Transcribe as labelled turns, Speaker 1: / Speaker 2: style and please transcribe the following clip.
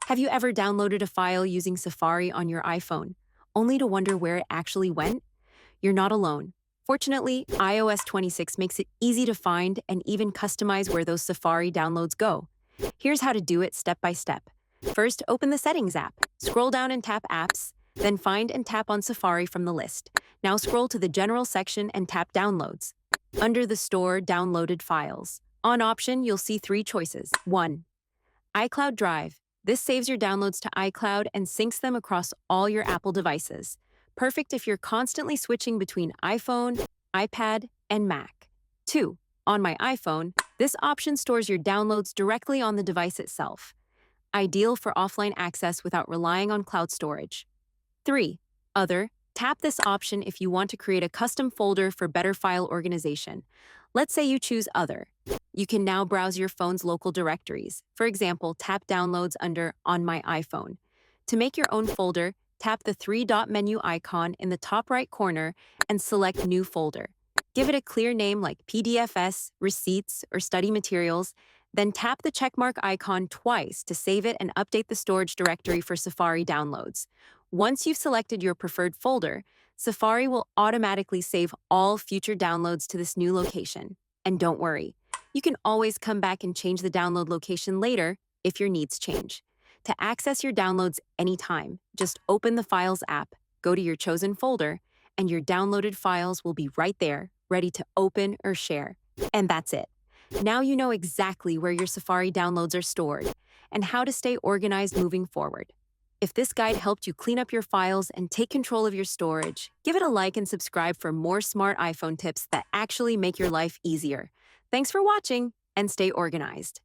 Speaker 1: Have you ever downloaded a file using Safari on your iPhone, only to wonder where it actually went? You're not alone. Fortunately, iOS 26 makes it easy to find and even customize where those Safari downloads go. Here's how to do it step by step. First, open the Settings app. Scroll down and tap Apps, then find and tap on Safari from the list. Now scroll to the General section and tap Downloads. Under the Store Downloaded Files. On Option, you'll see three choices. 1. iCloud Drive. This saves your downloads to iCloud and syncs them across all your Apple devices. Perfect if you're constantly switching between iPhone, iPad, and Mac. 2. On my iPhone, this option stores your downloads directly on the device itself. Ideal for offline access without relying on cloud storage. 3. Other. Tap this option if you want to create a custom folder for better file organization. Let's say you choose Other. You can now browse your phone's local directories. For example, tap Downloads under On My iPhone. To make your own folder, tap the three-dot menu icon in the top right corner and select New Folder. Give it a clear name like PDFs, Receipts, or Study Materials, then tap the checkmark icon twice to save it and update the storage directory for Safari downloads. Once you've selected your preferred folder, Safari will automatically save all future downloads to this new location. And don't worry, you can always come back and change the download location later if your needs change. To access your downloads anytime, just open the Files app, go to your chosen folder, and your downloaded files will be right there, ready to open or share. And that's it. Now you know exactly where your Safari downloads are stored and how to stay organized moving forward. If this guide helped you clean up your files and take control of your storage, give it a like and subscribe for more smart iPhone tips that actually make your life easier. Thanks for watching, and stay organized.